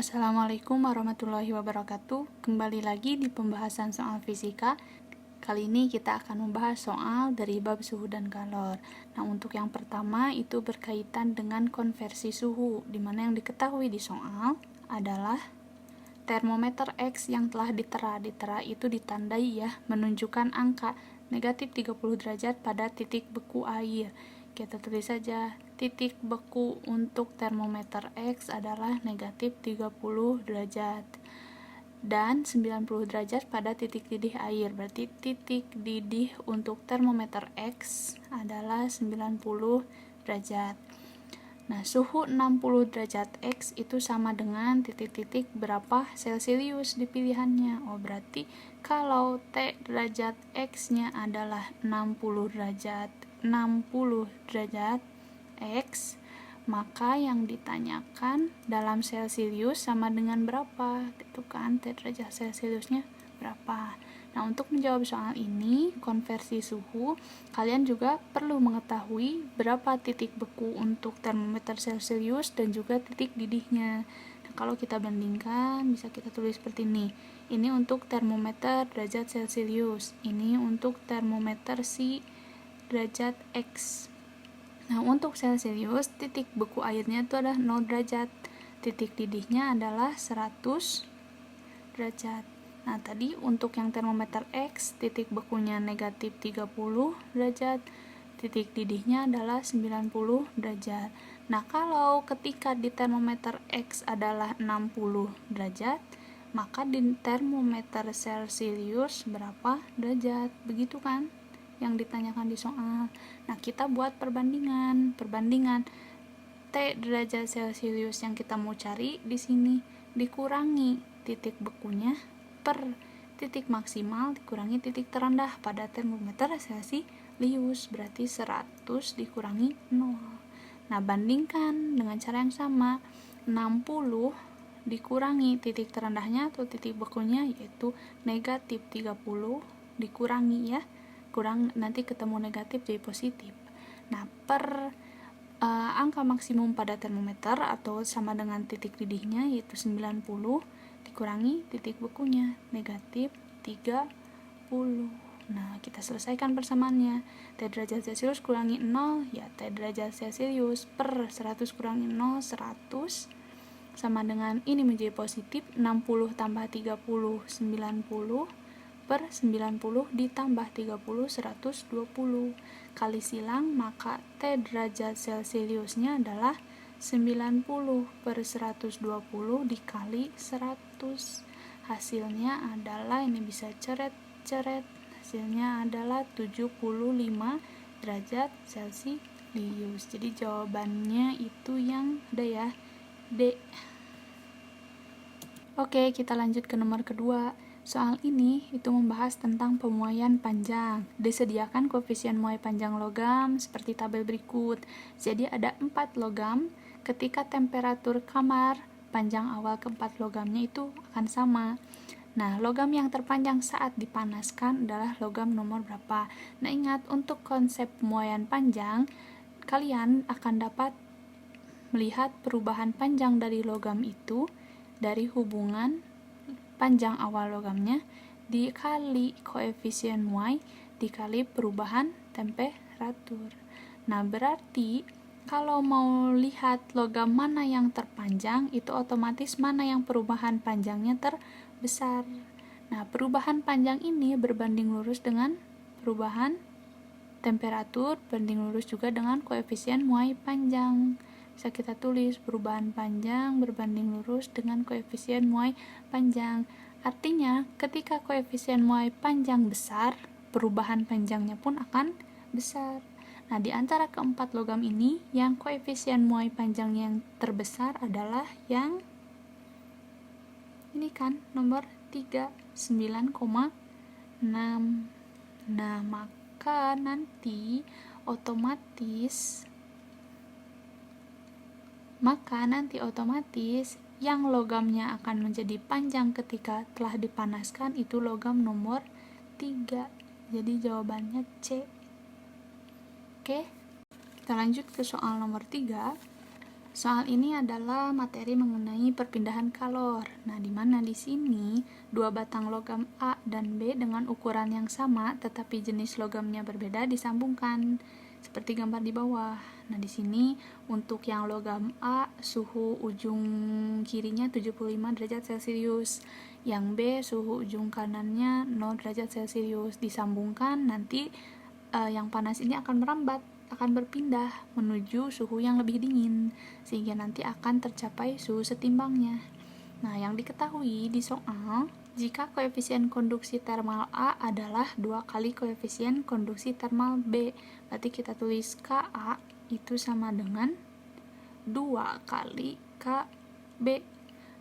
Assalamualaikum warahmatullahi wabarakatuh. Kembali lagi di pembahasan soal fisika. Kali ini kita akan membahas soal dari bab suhu dan kalor. Nah, untuk yang pertama itu berkaitan dengan konversi suhu, di mana yang diketahui di soal adalah termometer X yang telah ditera. Ditera itu ditandai ya, menunjukkan angka negatif 30 derajat pada titik beku air. Kita tulis saja, titik beku untuk termometer X adalah negatif 30 derajat dan 90 derajat pada titik didih air. Berarti titik didih untuk termometer X adalah 90 derajat. Nah, suhu 60 derajat X itu sama dengan titik-titik berapa Celcius di pilihannya. Oh, berarti kalau T derajat X-nya adalah 60 derajat X, maka yang ditanyakan dalam Celcius sama dengan berapa? Itu kan T derajat Celciusnya berapa. Nah, untuk menjawab soal ini, konversi suhu, kalian juga perlu mengetahui berapa titik beku untuk termometer Celcius dan juga titik didihnya. Nah, kalau kita bandingkan, bisa kita tulis seperti ini. Ini untuk termometer derajat Celcius, ini untuk termometer si derajat X. Nah, untuk Celcius, titik beku airnya itu adalah 0 derajat. Titik didihnya adalah 100 derajat. Nah, tadi untuk yang termometer X, titik bekunya negatif 30 derajat, titik didihnya adalah 90 derajat. Nah, kalau ketika di termometer X adalah 60 derajat, maka di termometer Celcius berapa derajat? Begitu kan yang ditanyakan di soal. Nah, kita buat perbandingan T derajat Celcius yang kita mau cari di sini dikurangi titik bekunya per titik maksimal dikurangi titik terendah pada termometer Celcius, berarti 100 dikurangi 0. Nah, bandingkan dengan cara yang sama, 60 dikurangi titik terendahnya atau titik bekunya yaitu negatif 30 dikurangi ya, kurang nanti ketemu negatif jadi positif. Nah, per angka maksimum pada termometer atau sama dengan titik didihnya yaitu 90 dikurangi titik bekunya negatif 30. Nah, kita selesaikan persamaannya. T derajat Celcius kurangi 0 ya T derajat Celcius per 100 kurangi 0 100 sama dengan ini menjadi positif 60 tambah 30 90 per 90 ditambah 30 120 kali silang, maka T derajat Celciusnya adalah 90 per 120 dikali 100. Hasilnya adalah, ini bisa coret-coret, hasilnya adalah 75 derajat Celcius. Jadi jawabannya itu yang D ya, D. Oke, kita lanjut ke nomor kedua. Soal ini itu membahas tentang pemuaian panjang. Disediakan koefisien muai panjang logam seperti tabel berikut. Jadi ada 4 logam. Ketika temperatur kamar, panjang awal keempat logamnya itu akan sama. Nah, logam yang terpanjang saat dipanaskan adalah logam nomor berapa? Nah, ingat untuk konsep pemuaian panjang, kalian akan dapat melihat perubahan panjang dari logam itu dari hubungan panjang awal logamnya dikali koefisien muai dikali perubahan temperatur. Nah, berarti kalau mau lihat logam mana yang terpanjang, itu otomatis mana yang perubahan panjangnya terbesar. Nah, perubahan panjang ini berbanding lurus dengan perubahan temperatur, banding lurus juga dengan koefisien muai panjang. Bisa kita tulis perubahan panjang berbanding lurus dengan koefisien muai panjang. Artinya, ketika koefisien muai panjang besar, perubahan panjangnya pun akan besar. Nah, di antara keempat logam ini, yang koefisien muai panjang yang terbesar adalah yang ini kan, nomor 3, 9,6. Nah, maka nanti otomatis yang logamnya akan menjadi panjang ketika telah dipanaskan itu logam nomor 3. Jadi jawabannya C. Oke, kita lanjut ke soal nomor 3. Soal ini adalah materi mengenai perpindahan kalor. Nah, di mana di sini dua batang logam A dan B dengan ukuran yang sama tetapi jenis logamnya berbeda disambungkan seperti gambar di bawah. Nah, di sini untuk yang logam A suhu ujung kirinya 75 derajat Celcius. Yang B suhu ujung kanannya 0 derajat Celcius. Disambungkan nanti yang panas ini akan merambat, akan berpindah menuju suhu yang lebih dingin sehingga nanti akan tercapai suhu setimbangnya. Nah, yang diketahui di soal, jika koefisien konduksi termal A adalah 2 kali koefisien konduksi termal B, berarti kita tulis Ka itu sama dengan 2 kali Kb.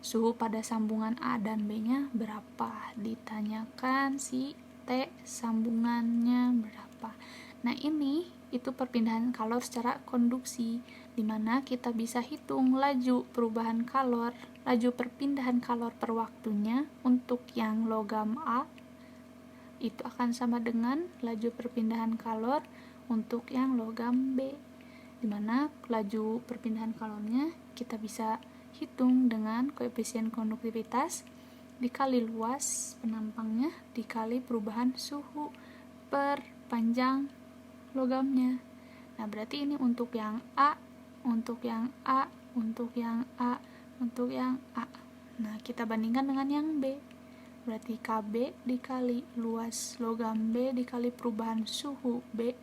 Suhu pada sambungan A dan B-nya berapa? Ditanyakan si T sambungannya berapa. Nah, ini itu perpindahan kalor secara konduksi, di mana kita bisa hitung laju perubahan kalor, laju perpindahan kalor per waktunya untuk yang logam A itu akan sama dengan laju perpindahan kalor untuk yang logam B, di mana laju perpindahan kalornya kita bisa hitung dengan koefisien konduktivitas dikali luas penampangnya dikali perubahan suhu per panjang logamnya. Nah, berarti ini untuk yang A, untuk yang A, untuk yang A, untuk yang A. Nah, kita bandingkan dengan yang B. Berarti Kb dikali luas logam B dikali perubahan suhu B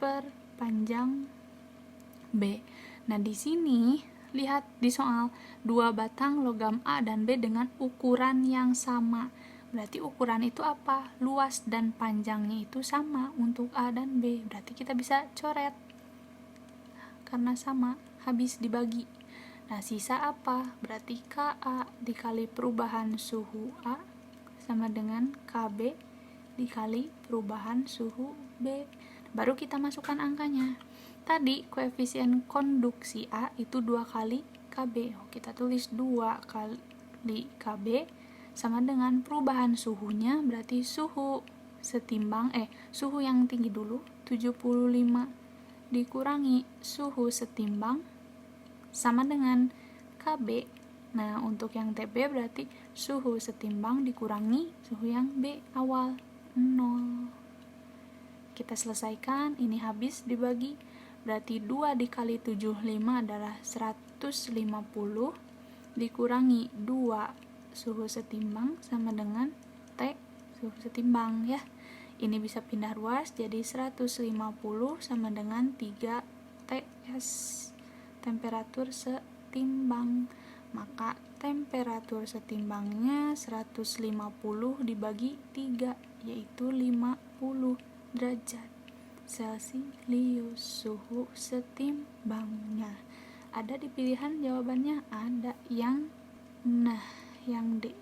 per panjang B. Nah, di sini lihat di soal 2 batang logam A dan B dengan ukuran yang sama. Berarti ukuran itu apa? Luas dan panjangnya itu sama untuk A dan B. Berarti kita bisa coret. Karena sama, habis dibagi. Nah, sisa apa? Berarti Ka dikali perubahan suhu A sama dengan Kb dikali perubahan suhu B. Baru kita masukkan angkanya. Tadi koefisien konduksi A itu 2 kali Kb. Kita tulis 2 kali Kb sama dengan perubahan suhunya, berarti suhu setimbang suhu yang tinggi dulu 75 dikurangi suhu setimbang sama dengan Kb. Nah, untuk yang TB berarti suhu setimbang dikurangi suhu yang B awal 0. Kita selesaikan, ini habis dibagi, berarti 2 dikali 75 adalah 150 dikurangi 2 suhu setimbang sama dengan T suhu setimbang ya. Ini bisa pindah ruas jadi 150 sama dengan 3 TS temperatur setimbang. Maka temperatur setimbangnya 150 dibagi 3 yaitu 50 derajat Celcius suhu setimbangnya. Ada di pilihan jawabannya, ada yang D.